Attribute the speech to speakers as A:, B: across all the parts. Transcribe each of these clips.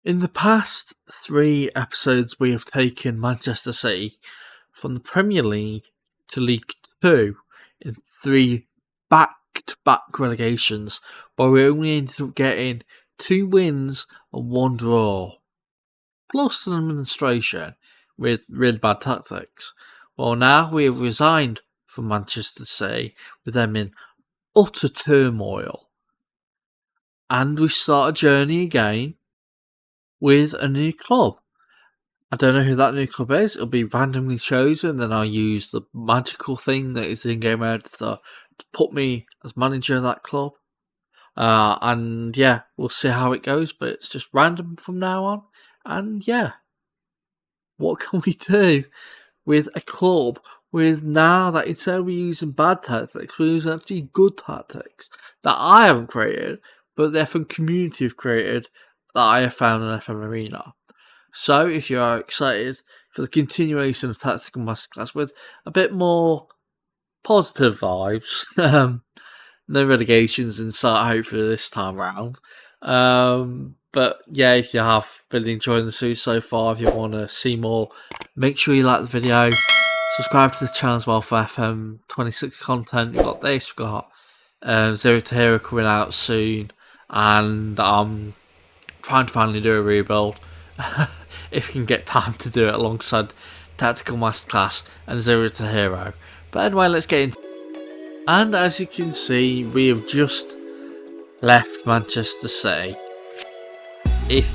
A: In the past 3 episodes, we have taken Manchester City from the Premier League to League 2 in 3 back-to-back relegations, where we only ended up getting 2 wins and 1 draw, plus an administration with really bad tactics. Well, now we have resigned from Manchester City with them in utter turmoil, and we start a journey again with a new club. I don't know who that new club is. It'll be randomly chosen, and I'll use the magical thing that is in game editor to put me as manager of that club. And yeah, we'll see how it goes, but it's just random from now on. And yeah, what can we do with a club with now that instead of using bad tactics, we're using actually good tactics that I haven't created, but the FM community have created, that I have found in FM Arena. So if you are excited for the continuation of Tactical Masterclass with a bit more positive vibes, no relegations in sight hopefully this time round. But yeah, if you have been enjoying the series so far, if you want to see more, make sure you like the video, subscribe to the channel as well for FM 26 content. We've got this, we've got Zero to Hero coming out soon, and trying to finally do a rebuild if you can get time to do it alongside Tactical Masterclass and Zero to Hero. But anyway, let's get into it. And as you can see, we have just left Manchester City. If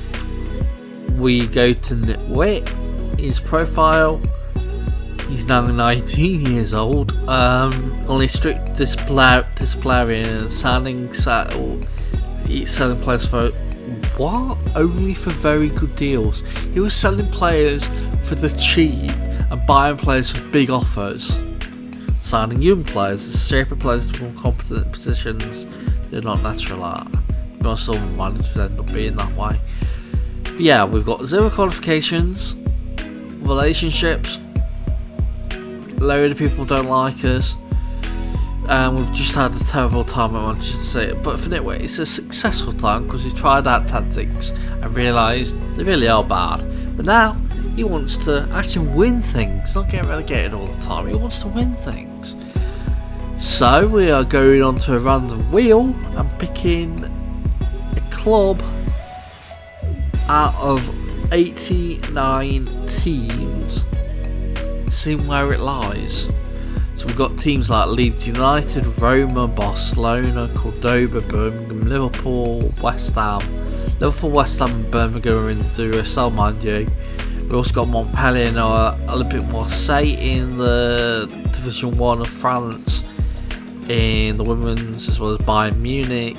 A: we go to Nitwit, his profile, he's now 19 years old. Only strict disciplinarian, selling players for what? Only for very good deals. He was selling players for the cheap and buying players for big offers. Signing young players, shaping players to more competent positions they're not natural at. Most of the managers end up being that way. But yeah, we've got 0 qualifications, relationships, load of people don't like us, and we've just had a terrible time at Manchester City. But for Nitwit, it's a successful time because we tried out tactics and realised they really are bad. But now he wants to actually win things, not get relegated all the time. He wants to win things. So we are going on to a random wheel and picking a club out of 89 teams, seeing where it lies. So we've got teams like Leeds United, Roma, Barcelona, Cordoba, Birmingham, Liverpool, West Ham. Liverpool, West Ham and Birmingham are in the WSL, mind you. We've also got Montpellier and Olympique Marseille in the Division 1 of France in the women's, as well as Bayern Munich,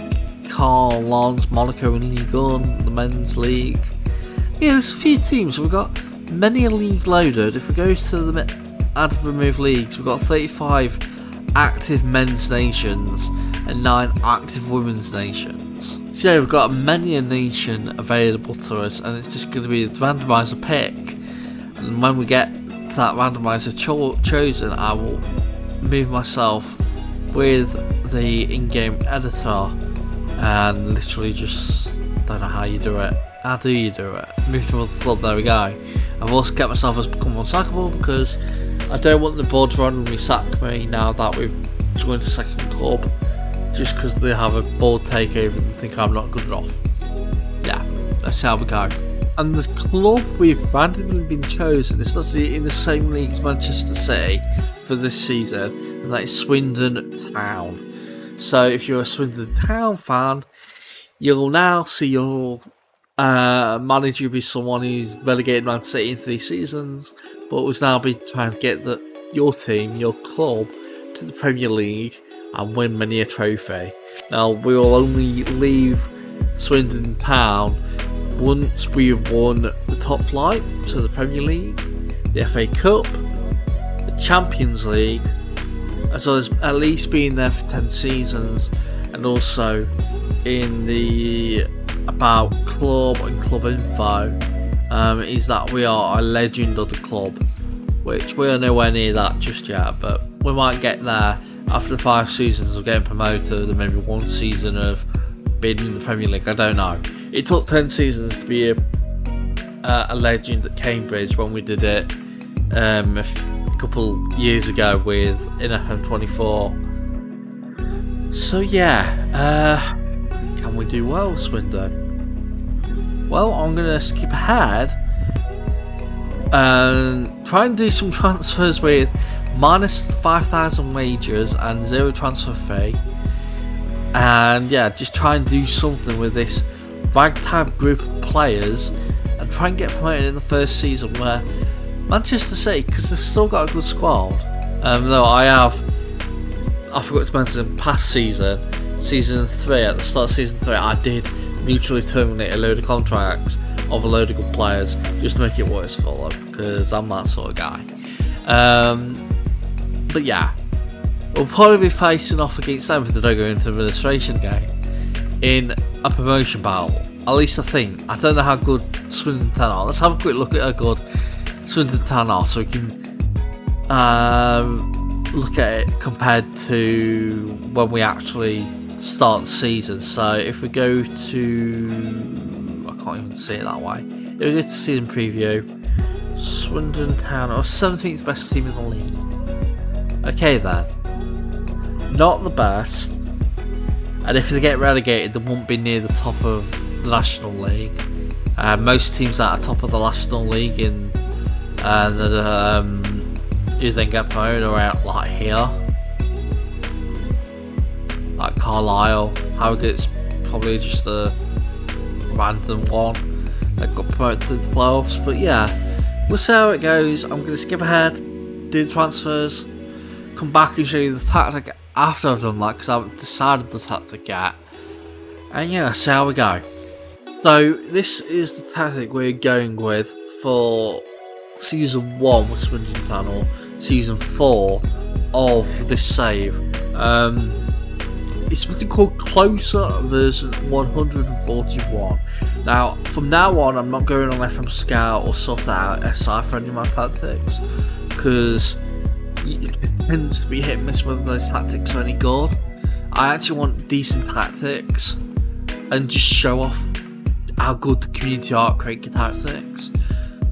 A: Carl, Lens, Monaco in Ligue 1, the men's league. Yeah, there's a few teams. We've got many a league loaded. If we go to the add remove leagues, we've got 35 active men's nations and 9 active women's nations. So yeah, we've got many a nation available to us, and it's just going to be a randomizer pick. And when we get to that randomizer chosen, I will move myself with the in-game editor and literally just don't know how you do it. How do you do it? Move to another club, there we go. I've also kept myself as become unsackable because I don't want the board to randomly sack me now that we've joined a second club, just because they have a board takeover and think I'm not good enough. Yeah, that's how we go. And the club we've randomly been chosen is actually in the same league as Manchester City for this season, and that is Swindon Town. So if you're a Swindon Town fan, you'll now see your manager be someone who's relegated Man City in 3 seasons, but was now be trying to get your team, your club, to the Premier League and win many a trophy. Now, we will only leave Swindon Town once we have won the top flight, so the Premier League, the FA Cup, the Champions League, as well as at least being there for 10 seasons, and also in the about club and club info is that we are a legend of the club, which we are nowhere near that just yet, but we might get there after 5 seasons of getting promoted and maybe 1 season of being in the Premier League. I don't know. It took 10 seasons to be a a legend at Cambridge when we did it a couple years ago with FM24. So yeah, can we do well, Swindon? Well, I'm going to skip ahead and try and do some transfers with minus 5,000 wages and 0 transfer fee. And yeah, just try and do something with this ragtag group of players and try and get promoted in the first season, where Manchester City, because they've still got a good squad, though I forgot to mention past season 3, at the start of season 3, I did mutually terminate a load of contracts of a load of good players just to make it worse for them, because I'm that sort of guy. But yeah, we'll probably be facing off against them if they don't go into administration again in a promotion battle. At least I think. I don't know how good Swindon Town are. Let's have a quick look at how good Swindon Town are, so we can look at it compared to when we actually start the season. So if we go to, I can't even see it that way. If we go to season preview, Swindon Town are 17th best team in the league. Okay then, not the best, and if they get relegated, they won't be near the top of the National League. Most teams that are top of the National League who then get promoted are out like here, like Carlisle. Harrogate's probably just a random one that got promoted to the playoffs. But yeah, we'll see how it goes. I'm going to skip ahead, do the transfers, come back and show you the tactic after I've done that, because I haven't decided the tactic yet. And yeah, see how we go. So this is the tactic we're going with for season 1 with Swindon Town, or season 4 of this save. It's something called Closer version 141. Now, from now on, I'm not going on FM Scout or sort out SI for any of my tactics, because it tends to be hit and miss whether those tactics are any good. I actually want decent tactics and just show off how good the community are at creating tactics.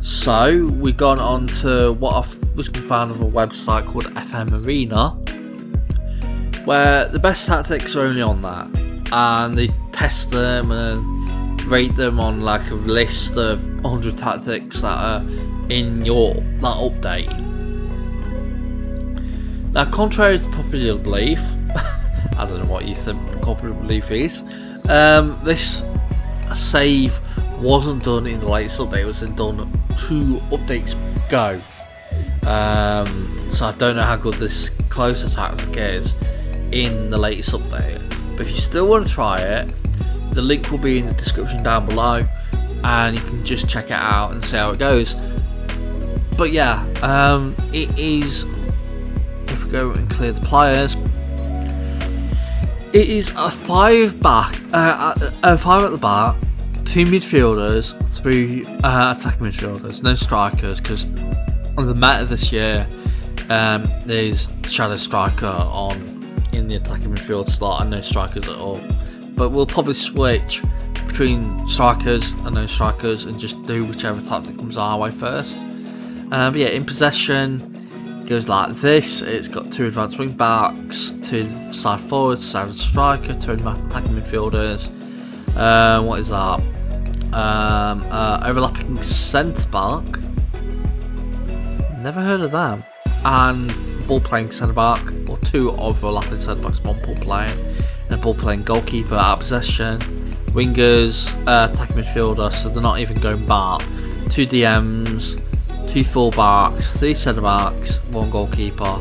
A: So we've gone on to what I was found of a website called FM Arena, where the best tactics are only on that, and they test them and rate them on like a list of 100 tactics that are in that update. Now, contrary to popular belief, I don't know what you think popular belief is, this save wasn't done in the latest update. It was done 2 updates ago. So I don't know how good this closer tactic is in the latest update. But if you still want to try it, the link will be in the description down below, and you can just check it out and see how it goes. But yeah, it is. If we go and clear the players, it is a 5 back, a 5 at the back, 2 midfielders, 3 attacking midfielders, no strikers, because on the meta this year, there's shadow striker in the attacking midfield slot and no strikers at all. But we'll probably switch between strikers and no strikers and just do whichever tactic comes our way first. But yeah, in possession, goes like this. It's got 2 advanced wing backs, 2 side forwards, side striker, 2 attacking midfielders. What is that? Overlapping centre back. Never heard of them. And ball playing centre back, or 2 overlapping centre backs, 1 ball playing, and a ball playing goalkeeper out of possession. Wingers, attacking midfielder, so they're not even going back. 2 DMs, 2 full backs, 3 centre backs, 1 goalkeeper.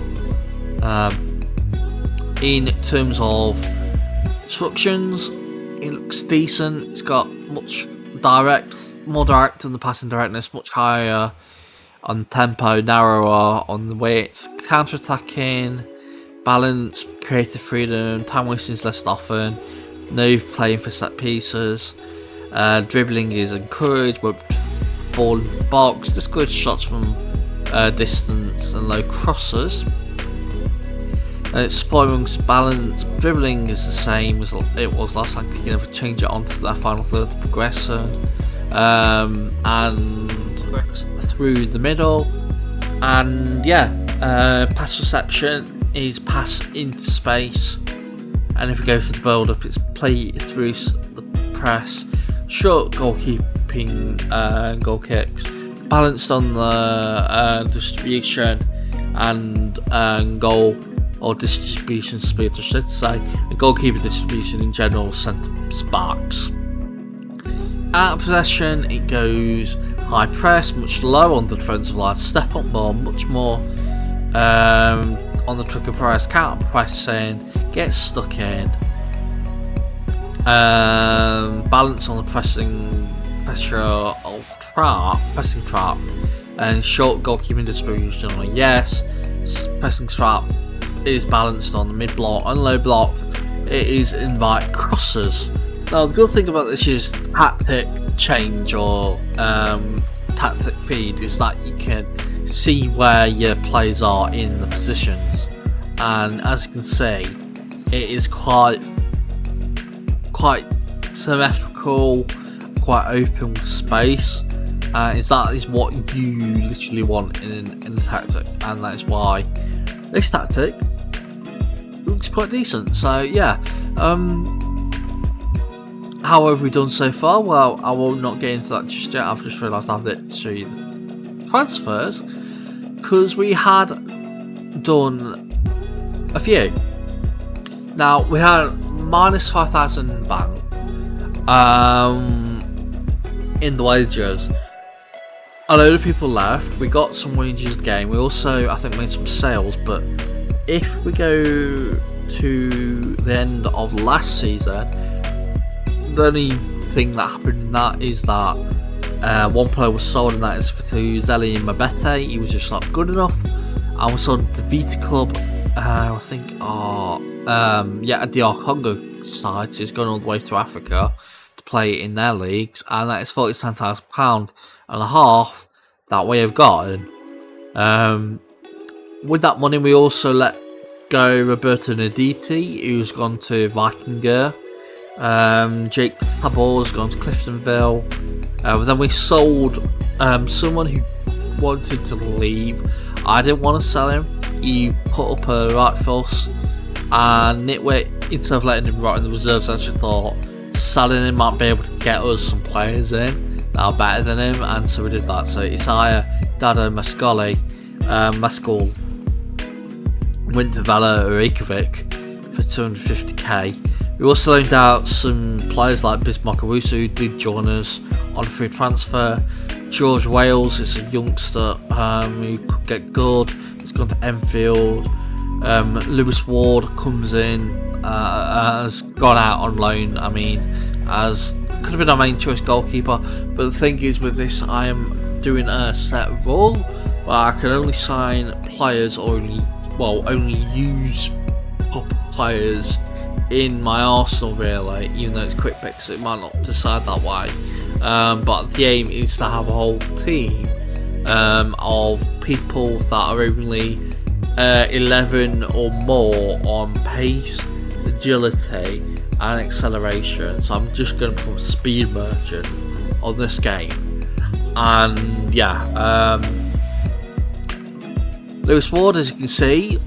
A: In terms of instructions, it looks decent. It's got more direct on the passing directness, much higher on tempo, narrower on the width, counter-attacking, balance, creative freedom, time wasting is less often, no playing for set pieces, dribbling is encouraged, but ball into the box, discourage shots from distance and low crosses. And its support amongst balance, dribbling is the same as it was last time. You can never change it onto that final third progression. and through the middle. And yeah, pass reception is pass into space, and if we go for the build up, it's play through the press, short goalkeeping, goal kicks, balanced on the distribution and goal or distribution speed, I should say, and goalkeeper distribution in general, centre backs. Out of possession, it goes high press, much lower on the defensive line, step up more, much more on the trigger press, counter pressing, get stuck in, balance on the pressing pressure of pressing trap, and short goalkeeping distribution. Yes, pressing trap is balanced on the mid block and low block. It is invite crosses. Now the good thing about this is tactic change or tactic feed is that you can see where your players are in the positions, and as you can see, it is quite symmetrical, quite open space. That is what you literally want in the tactic, and that is why this tactic looks quite decent. So yeah, how have we done so far? Well, I will not get into that just yet. I've just realised I have to show you the transfers, because we had done a few. Now we had minus 5,000 in the bank, in the wages. A load of people left. We got some wages game. We also, I think, made some sales. But if we go to the end of last season, the only thing that happened in that is that one player was sold, and that is to Zeli Mabete. He was just not good enough. And we sold the Vita Club, I think, at the Congo side. So he's gone all the way to Africa to play in their leagues, and that is £47,000 and a half that we have gotten. With that money, we also let go Roberto Naditi, who's gone to Vikinger. Jake Tabor's gone to Cliftonville. Then we sold someone who wanted to leave. I didn't want to sell him. He put up a right fuss, and Nitwit, instead of letting him rot in the reserves, I actually thought selling him might be able to get us some players in that are better than him, and so we did that. So Isaiah Dado Mascoli, Mascol went to Vala Reykjavik for 250k. We also loaned out some players like Bismarck Owusu, who did join us on a free transfer. George Wales is a youngster who could get good. He's gone to Enfield. Lewis Ward comes in, has gone out on loan. I mean, as could have been our main choice goalkeeper. But the thing is, with this, I am doing a set rule where I can only sign players or only use top players in my Arsenal, really, even though it's quick picks, so it might not decide that way. But the aim is to have a whole team of people that are only 11 or more on pace, agility and acceleration. So I'm just going to become a speed merchant on this game. And yeah, Lewis Ward, as you can see,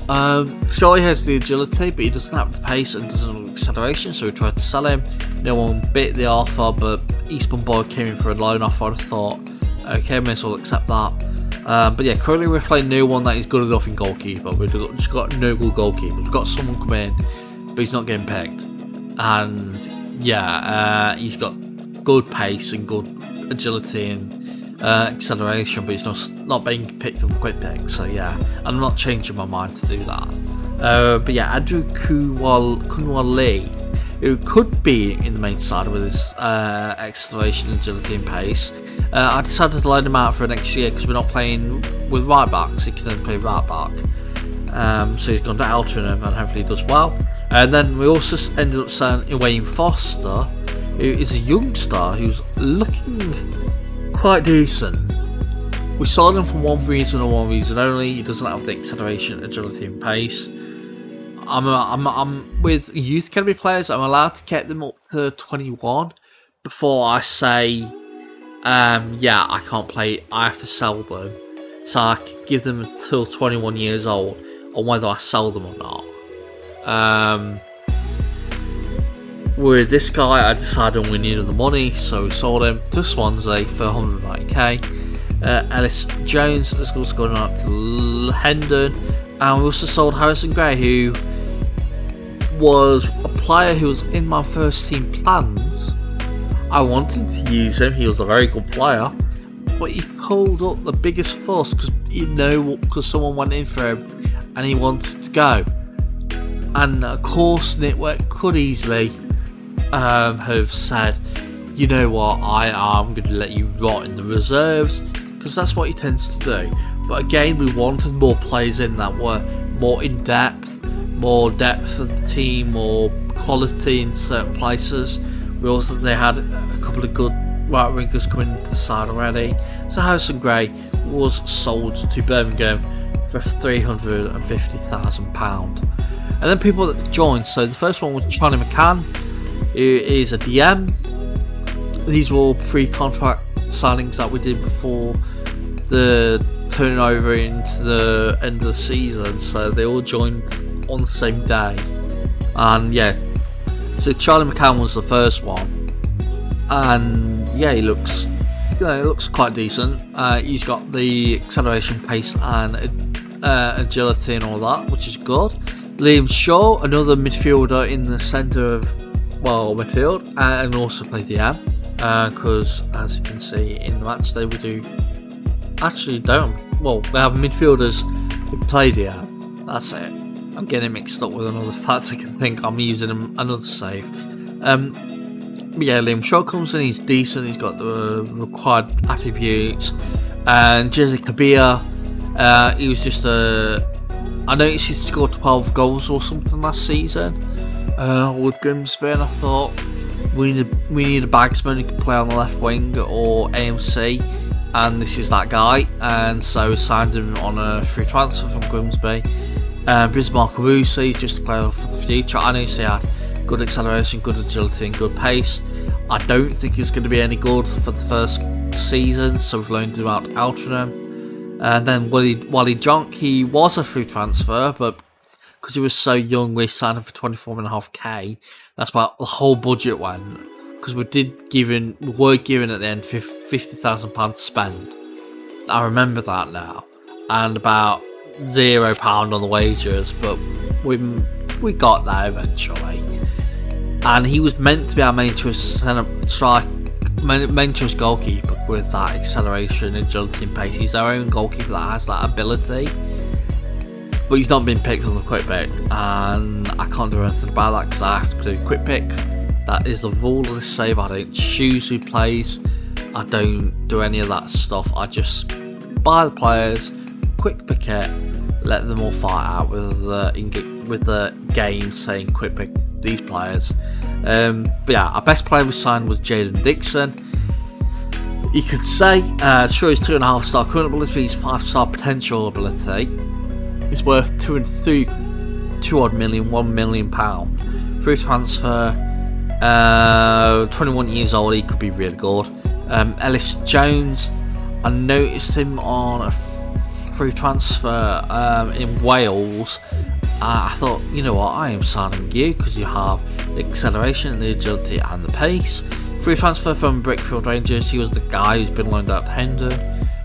A: sure, he has the agility, but he doesn't have the pace and doesn't have the acceleration, so we tried to sell him. No one bit the offer, but Eastbourne Boy came in for a loan offer. I thought, okay, may as well accept that. But yeah, currently we're playing no one that is good enough in goalkeeper. We've just got no good goalkeeper. We've got someone come in, but he's not getting picked. And yeah, he's got good pace and good agility and acceleration, but he's not being picked on the quick pick. So yeah, I'm not changing my mind to do that. But yeah, Andrew Kunwal Lee, who could be in the main side with his acceleration, agility and pace. I decided to loan him out for next year because we're not playing with right backs. He can only play right back. So he's gone to Altrincham and hopefully he does well. And then we also ended up signing Wayne Foster, who is a youngster who's looking quite decent. We sold him for one reason and one reason only. He doesn't have the acceleration, agility and pace. I'm with youth academy players. I'm allowed to get them up to 21 before I say yeah, I can't play. I have to sell them, so I can give them until 21 years old on whether I sell them or not. With this guy, I decided we needed the money, so we sold him to Swansea for 190k. Ellis Jones is also going out to Hendon, and we also sold Harrison Gray, who was a player who was in my first team plans. I wanted to use him, he was a very good player, but he pulled up the biggest fuss because someone went in for him and he wanted to go. And of course, Nitwet could easily have said, you know what, I am going to let you rot in the reserves, because that's what he tends to do. But again, we wanted more players in that were more in depth, more depth of the team, more quality in certain places. They had a couple of good right wingers coming into the side already. So Harrison Gray was sold to Birmingham for £350,000. And then people that joined, so the first one was Charlie McCann, who is a DM. These were all pre-contract signings that we did before the turnover into the end of the season, so they all joined on the same day. And yeah, so Charlie McCann was the first one, and yeah, he looks quite decent. He's got the acceleration, pace, and agility and all that, which is good. Liam Shaw, another midfielder in the centre of midfield, and also play DM, because as you can see in the match day, we they have midfielders who play DM. That's it. I'm getting mixed up with another tactic. I think I'm using another save. But yeah, Liam Shaw comes in, he's decent, he's got the required attributes. And Jesse Kabir, he was just I noticed he scored 12 goals or something last season with Grimsby, and I thought we need a bagsman who can play on the left wing or AMC, and this is that guy. And so we signed him on a free transfer from Grimsby. Bismarck Owusu, he's just a player for the future. I know he had good acceleration, good agility and good pace. I don't think he's going to be any good for the first season, so we've loaned him out to Altrincham. And then Wally Jonk, he was a free transfer, but because he was so young, we signed him for 24.5k. That's why the whole budget went, because we were given at the end £50,000 to spend. I remember that now, and about £0 on the wages, but we got there eventually. And he was meant to be our main choice goalkeeper with that acceleration, agility and pace. He's our own goalkeeper that has that ability, but he's not been picked on the quick pick, and I can't do anything about that because I have to do quick pick. That is the rule of this save. I don't choose who plays, I don't do any of that stuff. I just buy the players, quick pick it, let them all fight out with the game saying quick pick these players. But yeah, our best player we signed was Jaden Dixon. You could say, sure, he's 2.5 star current ability, he's 5-star potential ability. He's worth 2 odd million, £1 million. Free transfer, 21 years old, he could be really good. Ellis Jones, I noticed him on a free transfer in Wales. I thought, you know what, I am signing you because you have the acceleration, the agility and the pace. Free transfer from Brickfield Rangers, he was the guy who's been loaned out to Hendon.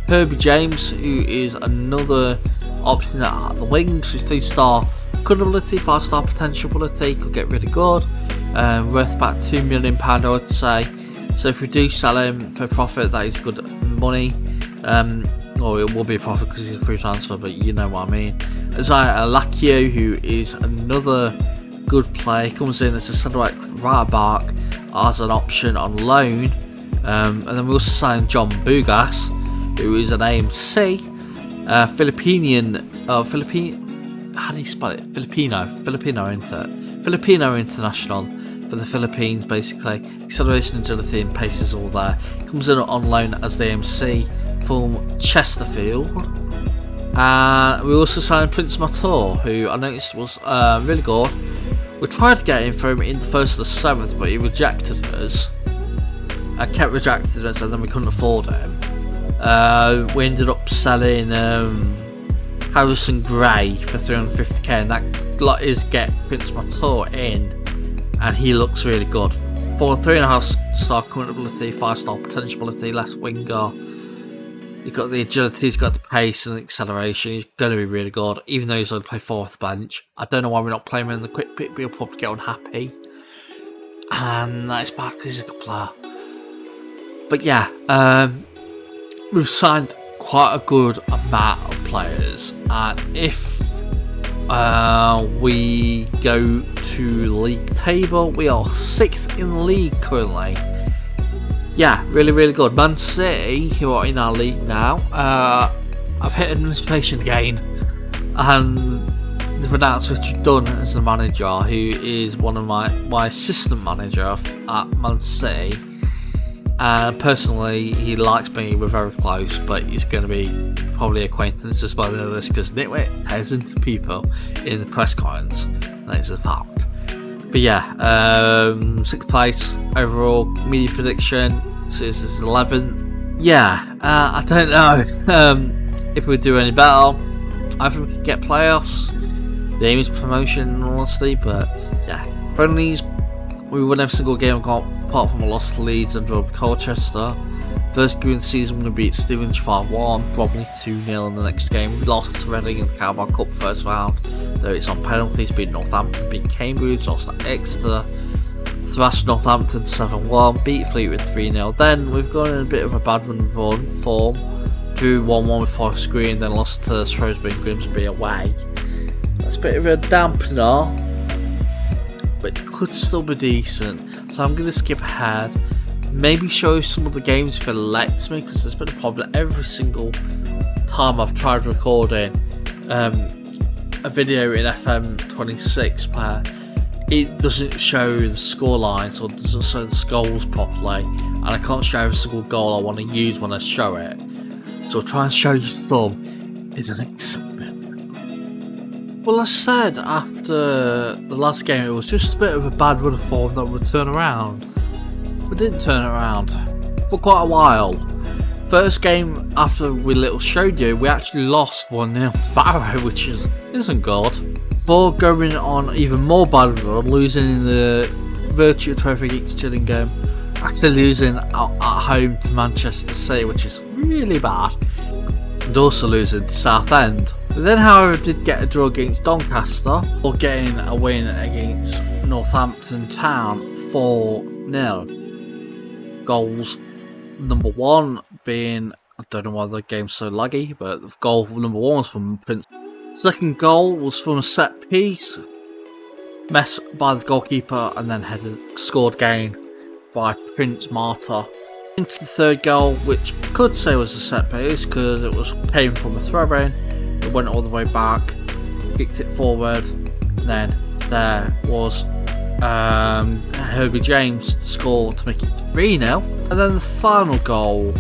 A: Herbie James, who is another option at the wings, is 3-star current ability, 5-star potential ability, could get really good. Worth about £2 million, I would say. So if we do sell him for profit, that is good money. Or it will be a profit because he's a free transfer, but you know what I mean. Isaiah Alakio, who is another good player, comes in as a centre-back right back as an option on loan. And then we also signed John Bugas, who is an AMC, how do you spell it? Filipino international for the Philippines, basically. Acceleration, agility and pace is all there. Comes in on loan as the AMC from Chesterfield. And we also signed Prince Mator, who I noticed was really good. We tried to get him for him in the 1st of the 7th, but he rejected us. I kept rejecting it, and then we couldn't afford him. We ended up selling Harrison Gray for 350k, and that lot is get Prince Mator in, and he looks really good. For 3.5 star current ability, 5 star potential ability, less winger. He's got the agility, he's got the pace and the acceleration. He's going to be really good, even though he's only played 4th bench. I don't know why we're not playing him in the quick pick, but he'll probably get unhappy. And that's bad because he's a good player. But yeah, we've signed quite a good amount of players, and if we go to league table, we are 6th in the league currently. Yeah, really, really good. Man City, who are in our league now, I've hit administration again, and they've announced Richard Dunn as the manager, who is one of my assistant manager at Man City. Personally, he likes me, we're very close, but he's going to be probably acquaintances by the end of this, because nitwit hasn't people in the press conference. That is a fact. But yeah, 6th place overall, media prediction, so this is 11th. Yeah, I don't know if we do any better. I think we could get playoffs. The aim is promotion, honestly, but yeah. Friendlies, we won every single game apart from a loss to Leeds and draw with Colchester. First game of the season, we beat Stevenage 5-1, Bromley 2-0 in the next game. We lost to Reading in the Carabao Cup first round, though it's on penalties. Beat Northampton, beat Cambridge, lost to Exeter, thrashed Northampton 7-1, beat Fleetwood 3-0. Then we've gone in a bit of a bad run form, drew 1-1 with Forest Green, then lost to Shrewsbury and Grimsby away. That's a bit of a dampener, but it could still be decent. So I'm going to skip ahead. Maybe show you some of the games if it lets me, because there's been a problem every single time I've tried recording a video in FM26 where it doesn't show the score lines or doesn't show the goals properly, and I can't show every single goal I want to use when I show it. So I'll try and show you some is an excitement. Well, I said after the last game it was just a bit of a bad run of form that would turn around. We didn't turn it around for quite a while. First game after we little showed you, we actually lost 1-0 to Barrow, which isn't good. Before going on even more bad run, losing in the Virtue Trophy against Gillingham, actually losing at home to Manchester City, which is really bad, and also losing to Southend. We then, however, did get a draw against Doncaster, or getting a win against Northampton Town 4-0. Goals number 1 being, I don't know why the game's so laggy, but the goal number 1 was from Prince. Second goal was from a set piece, mess by the goalkeeper, and then scored again by Prince Martyr. Into the third goal, which could say was a set piece because it came from a throw-in. It went all the way back, kicked it forward, and then there was Herbie James to score to make it 3-0. And then the final goal,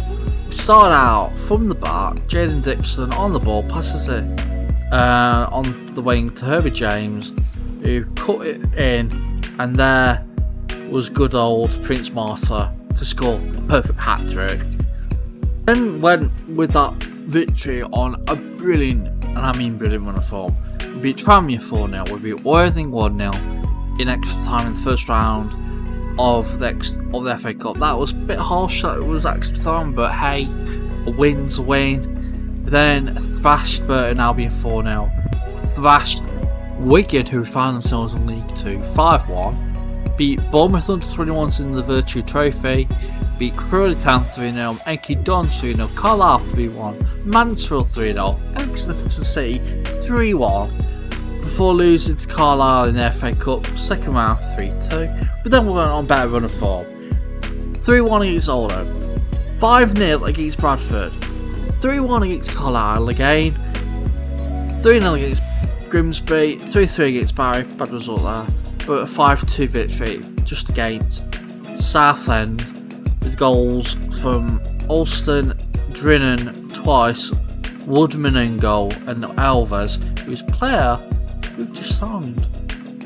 A: we started out from the back, Jaden Dixon on the ball, passes it on the wing to Herbie James, who cut it in, and there was good old Prince Martyr to score a perfect hat-trick. Then went with that victory on a brilliant, and I mean brilliant run of form. We beat Tranmere 4-0, we beat Worthing 1-0 in extra time in the first round of the FA Cup. That was a bit harsh that it was extra time, but hey, a win's a win. Then thrashed Burton Albion 4-0, thrashed Wigan, who found themselves in League 2 5-1, beat Bournemouth under 21s in the Virtue Trophy, beat Crawley Town 3-0, Enki Dons 3-0, Carlisle 3-1, Mansfield 3-0, Exeter City 3-1, before losing to Carlisle in the FA Cup second round 3-2, but then we went on better run of form. 3-1 against Oldham, 5-0 against Bradford, 3-1 against Carlisle again, 3-0 against Grimsby, 3-3 against Barry, bad result there, but a 5-2 victory just against Southend, with goals from Alston, Drinnan twice, Woodman in goal, and Alves, whose player we've just signed.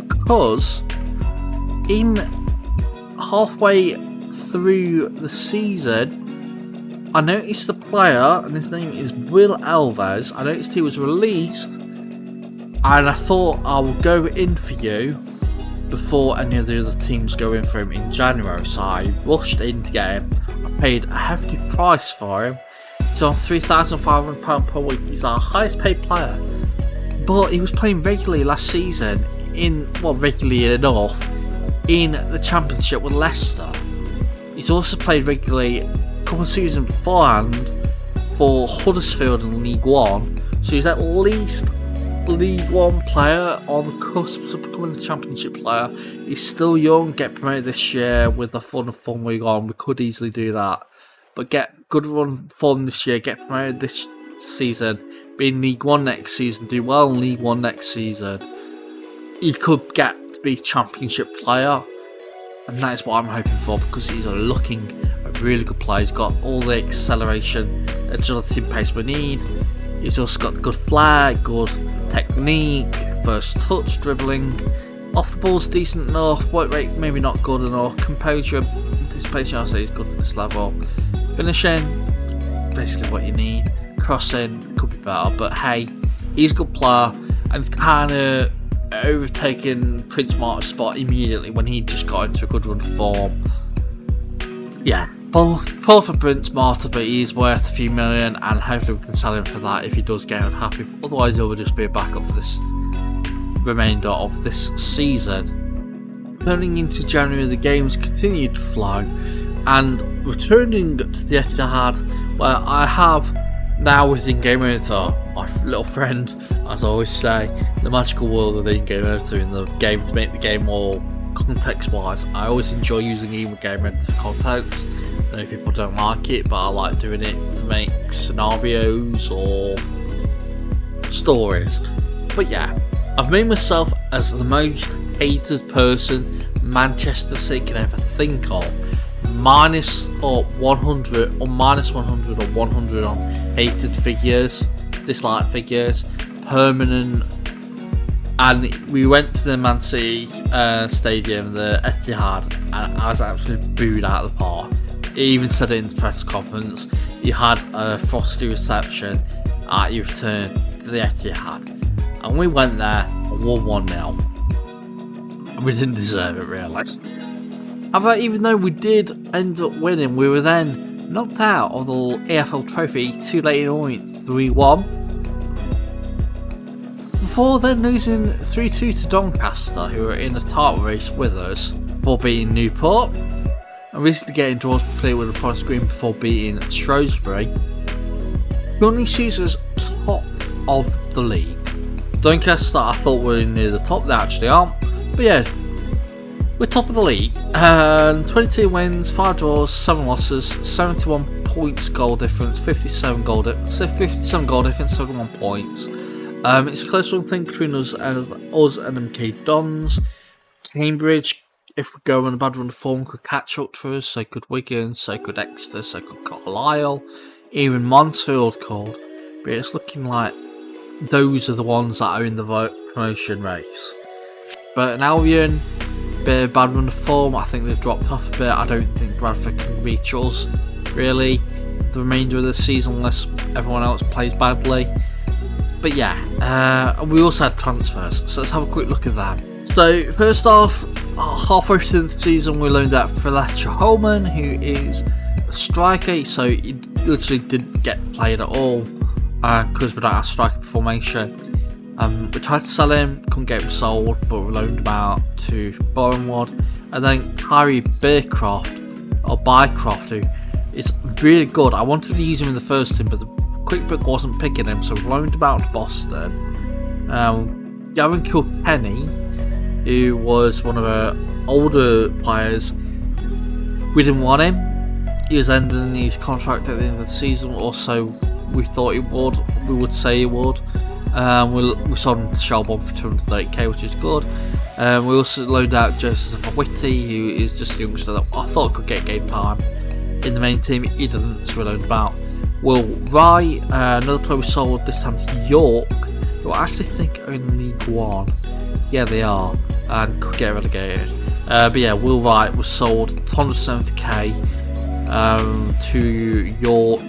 A: Because in halfway through the season, I noticed the player, and his name is Will Alves. I noticed he was released, and I thought I would go in for you before any of the other teams go in for him in January. So I rushed in to get him. I paid a hefty price for him. He's on £3,500 per week. He's our highest paid player. But he was playing regularly last season, regularly enough, in the Championship with Leicester. He's also played regularly couple of seasons beforehand for Huddersfield in League One, so he's at least League One player on the cusp of becoming a Championship player. He's still young, get promoted this year with the fun League On. We could easily do that, but get good run form this year, get promoted this season, be in League One next season, do well in League One next season. He could get to be Championship player, and that is what I'm hoping for, because he's a really good player. He's got all the acceleration, agility and pace we need. He's also got the good flair, good technique, first touch, dribbling. Off the ball's decent enough, work rate maybe not good enough. Composure, anticipation, I'll say he's good for this level. Finishing, basically what you need. Crossing, could be better, but hey, he's a good player, and he's kind of overtaken Prince Martin's spot immediately when he just got into a good run of form. Yeah, pull for Prince Martin, but he's worth a few million, and hopefully we can sell him for that if he does get unhappy. Otherwise, he will just be a backup for this remainder of this season. Turning into January, the games continued to flow, and returning to the Etihad, where I have now within Game Editor, my little friend, as I always say, the magical world of the in-game editor in the game to make the game more context-wise. I always enjoy using Game Editor for context. I know people don't like it, but I like doing it to make scenarios or stories. But yeah, I've made myself as the most hated person Manchester City can ever think of. Minus or 100 or minus 100 or 100 on hated figures, dislike figures, permanent. And we went to the Man City stadium, the Etihad, and I was absolutely booed out of the park. He even said it in the press conference. You had a frosty reception at your return to the Etihad, and we went there and won 1-0, and we didn't deserve it really. However, even though we did end up winning, we were then knocked out of the AFL Trophy too late in all, 3-1. Before then losing 3-2 to Doncaster, who were in a title race with us, before beating Newport, and recently getting draws for Fleetwood and Forest Green before beating Shrewsbury. Currently sees us top of the league. Doncaster, I thought were near the top, they actually aren't, but yeah, we're top of the league. 22 wins, 5 draws, 7 losses, 71 points goal difference, 57 goal difference, 71 points. It's a close one thing between us and MK Dons. Cambridge, if we go on a bad run of form, could catch up to us. So could Wigan, so could Exeter, so could Carlisle, even Mansfield could. But it's looking like those are the ones that are in the promotion race. But an Albion, bit of bad run of form. I think they've dropped off a bit. I don't think Bradford can reach us really the remainder of the season unless everyone else plays badly. But yeah, we also had transfers, so let's have a quick look at that. So first off, halfway through the season we loaned out Fletcher Holman, who is a striker, so he literally didn't get played at all because we don't have striker formation. We tried to sell him, couldn't get him sold, but we loaned him out to Bournemouth. And then Kyrie Bycroft, who is really good. I wanted to use him in the first team, but the QuickBook wasn't picking him, so we loaned him out to Boston. Gavin Kilkenny, who was one of our older players, we didn't want him. He was ending his contract at the end of the season, or so we thought he would. We would say he would. We sold him to Shelbourne for 230k, which is good. We also loaned out Joseph Whitty, who is just a youngster that I thought could get game time in the main team. He didn't, so we loaned him out. Will Rye, another player we sold this time to York, who I actually think are in League One. Yeah, they are, and could get relegated. But yeah, Will Wright was sold 270k to York.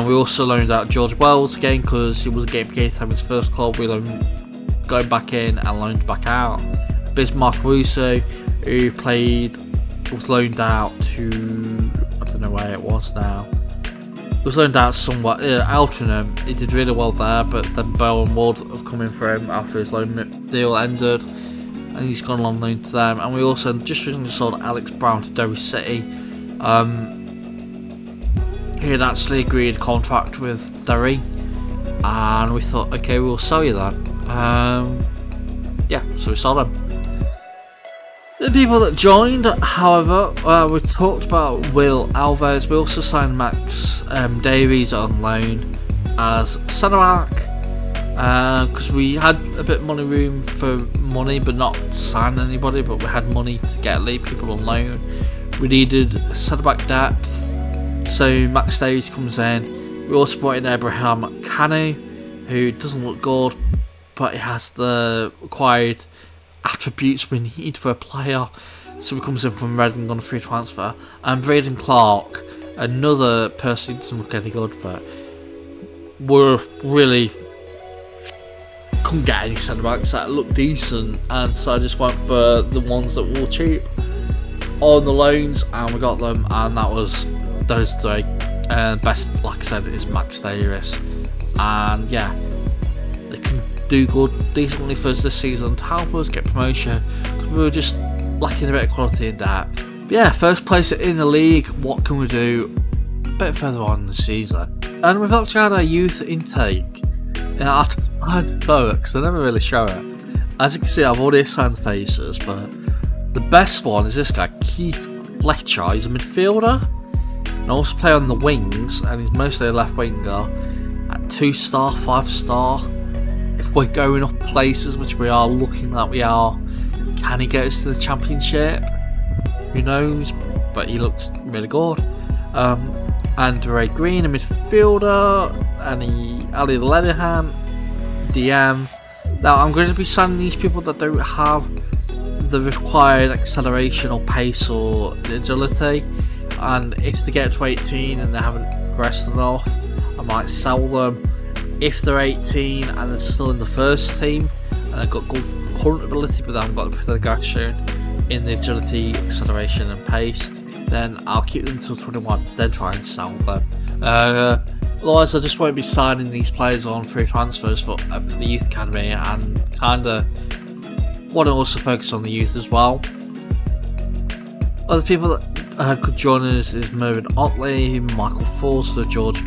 A: We also loaned out George Wells again because he wasn't getting game time in his first club. We loaned going back in and loaned back out. Bismarck Russo, who was loaned out to, I don't know where it was now. He was loaned out somewhere, Altrincham. He did really well there, but then Bowen Wood have come in for him after his loan deal ended, and he's gone on loan to them. And we also just recently sold Alex Brown to Derry City. He had actually agreed a contract with Derry, and we thought, okay, we'll sell you that. Yeah, so we sold him. The people that joined, however, we talked about Will Alves. We also signed Max Davies on loan as centre back because we had a bit of money room for money, but not to sign anybody. But we had money to get people on loan. We needed centre back depth, so Max Davies comes in. We also brought in Abraham Kanu, who doesn't look good, but he has the required attributes we need for a player, so he comes in from Reading on a free transfer. And Braden Clark, another person who doesn't look any good, but we're really couldn't get any centre backs that look decent, and so I just went for the ones that were cheap on the loans, and we got them, and that was those three. And best, like I said, is Max Davies, and yeah, they can do good, decently for us this season to help us get promotion because we were just lacking a bit of quality and depth. But yeah, first place in the league. What can we do a bit further on in the season? And we've actually had our youth intake. I have to find the photo because I never really show it. As you can see, I've already assigned faces, but the best one is this guy, Keith Fletcher. He's a midfielder and also play on the wings, and he's mostly a left winger at 2-star, 5-star. If we're going up places, which we are looking like we are, can he get us to the championship? Who knows? But he looks really good. Andre Green, a midfielder, and Ali Lenihan, DM. Now I'm going to be signing these people that don't have the required acceleration or pace or agility, and if they get to 18 and they haven't progressed enough, I might sell them. If they're 18 and they're still in the first team and they've got good current ability but they haven't got the progression in the agility, acceleration and pace, then I'll keep them until 21, then try and sell them. Otherwise I just won't be signing these players on free transfers for the youth academy, and kinda want to also focus on the youth as well. Other people that could join us is Mervyn Otley, Michael Forster, George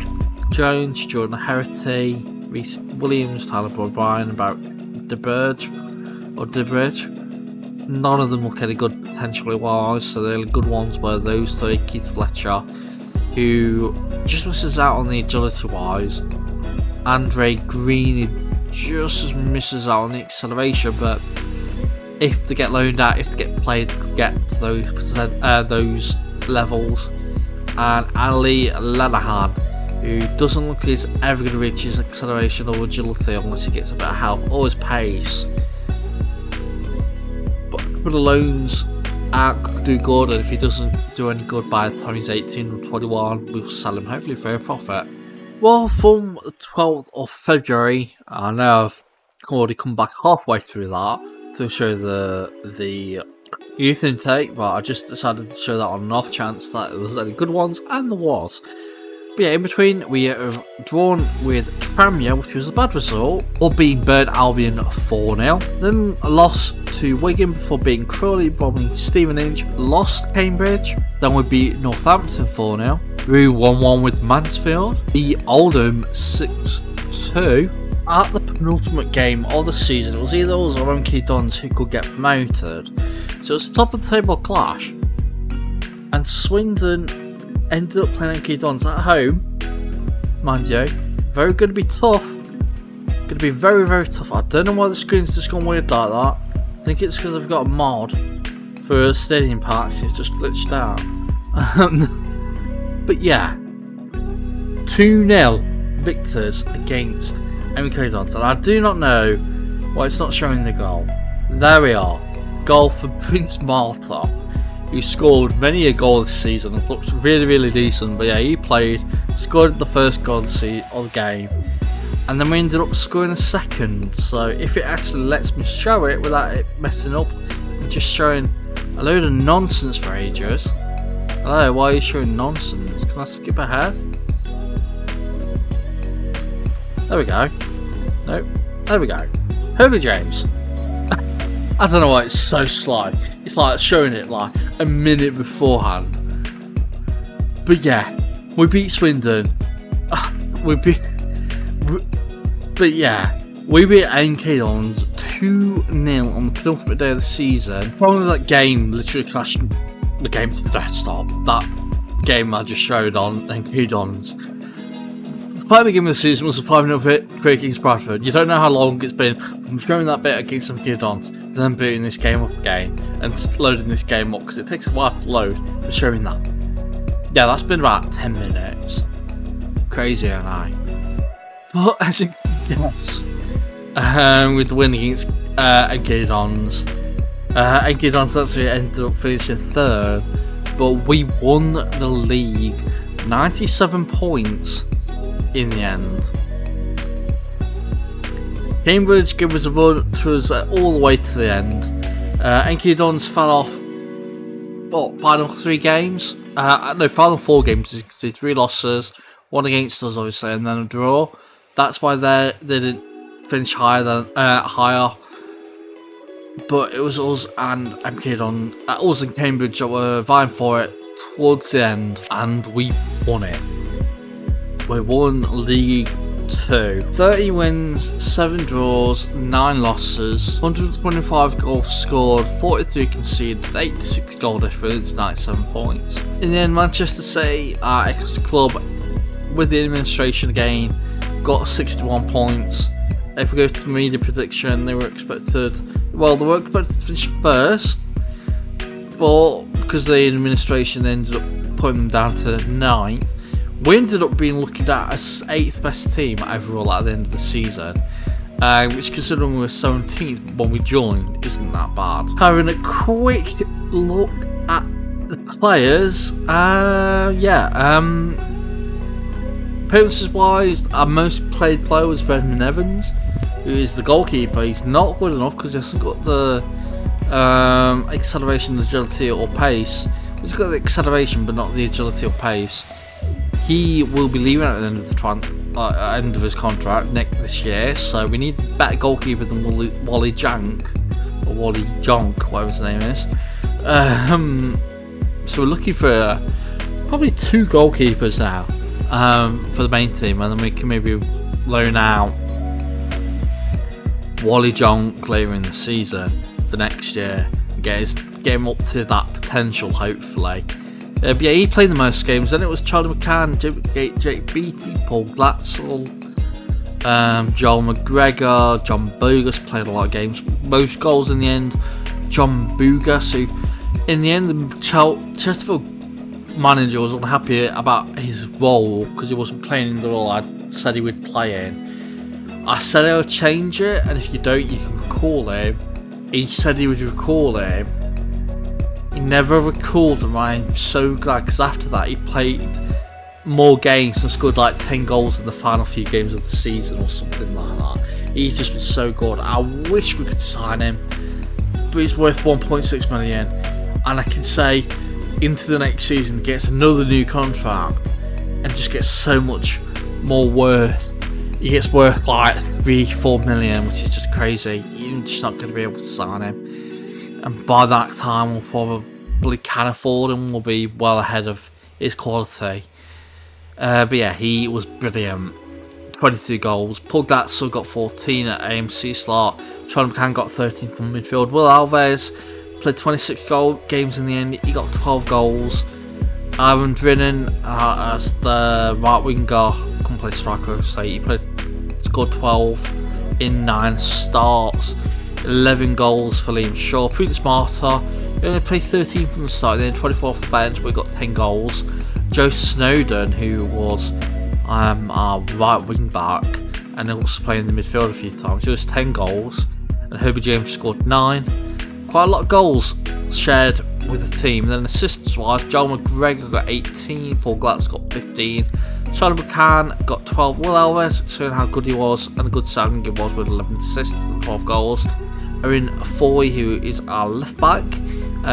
A: Jones, Jordan Herity, Reece Williams, Tyler O'Brien, about DeBridge. None of them look any good potentially wise, so the only good ones were those three. Keith Fletcher, who just misses out on the agility wise. Andre Green just misses out on the acceleration, but if they get loaned out, if they get played, they could get to those levels. And Ali Lenihan, who doesn't look like he's ever going to reach his acceleration or agility unless he gets a bit of help, or his pace. But for the loans, Art could do good, and if he doesn't do any good by the time he's 18 or 21, we'll sell him hopefully for a profit. Well, from the 12th of February, I know I've already come back halfway through that to show the youth intake, but I just decided to show that on an off chance that there was any good ones, and there was. But yeah, in between, we have drawn with Tranmere, which was a bad result, or beating Burn Albion 4-0. Then a loss to Wigan before beating Crawley, bombing Stevenage, lost Cambridge. Then we beat Northampton 4-0. We 1-1 with Mansfield. Beat Oldham 6-2. At the penultimate game of the season, it was either us or MK Dons who could get promoted. So it was top of the table clash. And Swindon ended up playing MK Dons at home, mind you. Very going to be tough. Going to be very, very tough. I don't know why the screen's just gone weird like that. I think it's because I've got a mod for Stadium Parks. It's just glitched out. But yeah, 2-0 victors against MK Dons. And I do not know why it's not showing the goal. There we are. goal for Prince Marta, who scored many a goal this season and looked really, really decent. But yeah, he played, scored the first goal of the game, and then we ended up scoring a second. So if it actually lets me show it without it messing up and just showing a load of nonsense for ages. Hello, why are you showing nonsense? Can I skip ahead? There we go. Nope. There we go. Herbie James. I don't know why it's so slow. It's like showing it like a minute beforehand. But yeah, we beat Swindon. But yeah, we beat NK Dons 2-0 on the penultimate day of the season. Probably that game literally crashed the game to the Death Star. That game I just showed on NK Dons. The final game of the season was a 5-0 victory against Bradford. You don't know how long it's been from showing that bit against NK Dons to then beating this game up again and loading this game up, because it takes a while to load to showing that. Yeah, that's been about 10 minutes. Crazy, aren't I? But as you can guess, with the win against NK Dons, NK Dons actually ended up finishing third, but we won the league 97 points in the end. Cambridge gave us a run through us all the way to the end. NK Dons fell off, final 4 games. You can see 3 losses, 1 against us obviously, and then a draw. That's why they didn't finish higher. But it was us and NK Dons, us and Cambridge that were vying for it towards the end, and we won it. We won League 2. 30 wins, 7 draws, 9 losses, 125 goals scored, 43 conceded, 86 goal difference, 97 points. In the end, Manchester City, our ex-club, with the administration again, got 61 points. If we go to the media prediction, they weren't expected to finish first, but because the administration ended up putting them down to 9th, we ended up being looked at as 8th best team overall at the end of the season, which, considering we were 17th when we joined, isn't that bad. Having a quick look at the players, appearances wise, our most played player was Redmond Evans, who is the goalkeeper. He's not good enough because he hasn't got the acceleration, agility or pace. He's got the acceleration but not the agility or pace. He will be leaving at the end of the end of his contract this year, so we need a better goalkeeper than Wally Jank, or Wally Jonk, whatever his name is. So we're looking for probably 2 goalkeepers now for the main team, and then we can maybe loan out Wally Jonk later in the season for next year and get him up to that potential, hopefully. But yeah, he played the most games. Then it was Charlie McCann, Jake Beattie, Paul Glatzel, Joel McGregor, John Bogus played a lot of games. Most goals in the end, John Bogus, who in the end the Chesterfield manager was unhappy about his role because he wasn't playing in the role I said he would play in. I said I would change it, and if you don't, you can recall him. He said he would recall him. He never recalled him. I'm so glad, because after that he played more games and scored like 10 goals in the final few games of the season or something like that. He's just been so good. I wish we could sign him, but he's worth 1.6 million, and I can say into the next season he gets another new contract and just gets so much more worth. He gets worth like 3-4 million, which is just crazy. You're just not going to be able to sign him, and by that time we'll probably can afford him. We'll be well ahead of his quality. But yeah, he was brilliant. 22 goals. Paul Glatzel got 14 at AMC slot. Charlie McCann got 13 from midfield. Will Alves played 26 games in the end. He got 12 goals. Aaron Drinnen as the right winger, couldn't play striker, so he scored 12 in 9 starts. 11 goals for Liam Shaw. Prince Marta, he only played 13 from the start, then 24 off the bench, but he got 10 goals. Joe Snowden, who was our right wing back and also playing in the midfield a few times, he was 10 goals, and Herbie James scored 9. quite a lot of goals shared with the team. Then assists wise, Joel McGregor got 18, Paul Glatz got 15, Charlie McCann got 12. Will Elvis, showing how good he was and a good sounding he was with 11 assists and 12 goals. Erin Foy, who is our left back,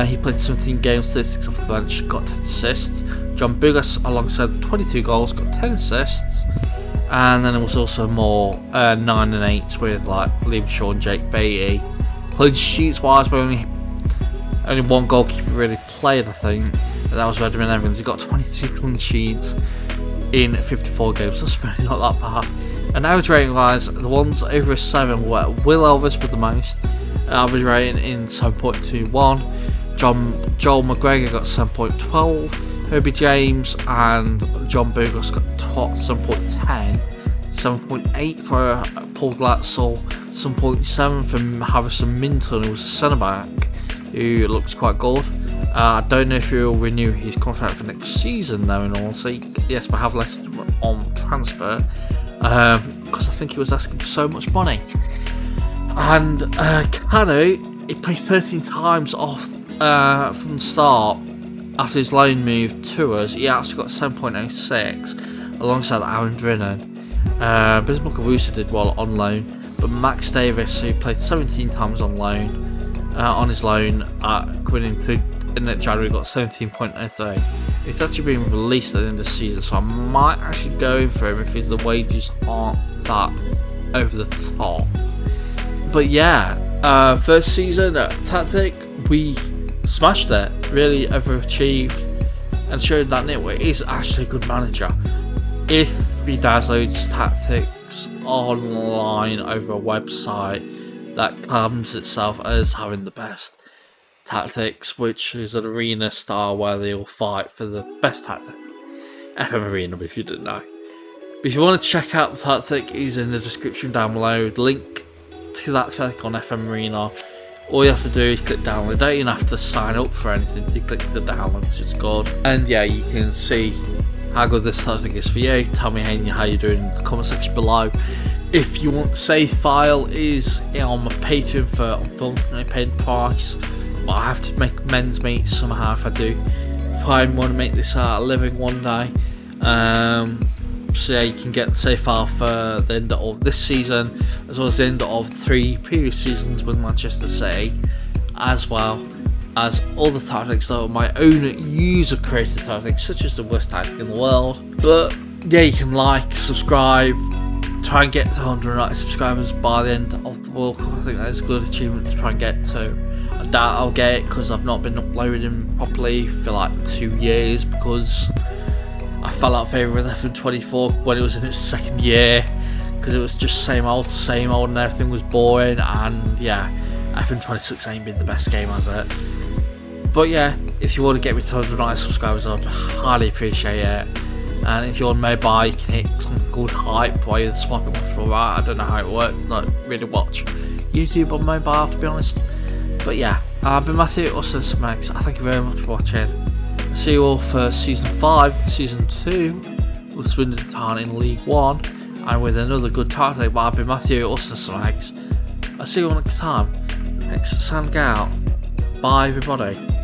A: he played 17 games, 36 off the bench, got 10 assists. John Bugas, alongside the 22 goals, got 10 assists. And then there was also more 9 and 8 with like Liam Shaw and Jake Beattie. Clean sheets wise, but only one goalkeeper really played, I think, and that was Redmond Evans. He got 23 clean sheets in 54 games. That's really not that bad. And average rating wise, the ones over a 7 were Will Elvis with the most, average rating in 7.21. Joel McGregor got 7.12. Herbie James and John Bugas got 7.10. 7.8 for Paul Glatzel, 7.7 from Harrison Minton, who was a centre back, who looks quite good. I don't know if he'll renew his contract for next season, though, in all honesty. Yes, but I have listed him on transfer because I think he was asking for so much money. And Cano, he played 13 times off from the start after his loan move to us. He actually got 7.06 alongside Aaron Drinan. Bismarck Awusa did well on loan, but Max Davis, who played 17 times on loan, on his loan at Quinning in January, got 17.03. He's actually been released at the end of the season, so I might actually go in for him if the wages aren't that over the top. But yeah, first season at Tactic, we smashed it, really overachieved, and showed that Nitwit is actually a good manager. If he downloads Tactics online over a website that claims itself as having the best tactics, which is an arena style where they all fight for the best tactic. FM Arena, if you didn't know. But if you want to check out the tactic, it's in the description down below. The link to that tactic on FM Arena. All you have to do is click download. You don't even have to sign up for anything to click the download, which is good. And yeah, you can see how good this tactic is for you. Tell me how you're doing in the comment section below. If you want save file, is on my Patreon for unfortunately paid price, but I have to make men's meets somehow if I do. If I want to make this a living one day. So yeah, you can get the save file for the end of this season, as well as the end of 3 previous seasons with Manchester City, as well as all the tactics that are my own user created tactics, such as the worst tactic in the world. But yeah, you can like, subscribe, try and get to 190 subscribers by the end of the World Cup. I think that is a good achievement to try and get to. I doubt I'll get it because I've not been uploading properly for like 2 years, because I fell out of favour with FM24 when it was in its second year, because it was just same old, and everything was boring. And yeah, FM26 ain't been the best game, has it? But yeah, if you want to get me to 190 subscribers, I'd highly appreciate it. And if you're on mobile, you can hit some good hype while you're swiping left or right. I don't know how it works. Not really watch YouTube on mobile, to be honest. But yeah, I've been Matty, also some Max. I thank you very much for watching. See you all for Season 5, Season 2 with Swindon Town in League 1, and with another good tactic. But I've been Matthew, also some Max. I'll see you all next time. Thanks for signing out. Bye everybody.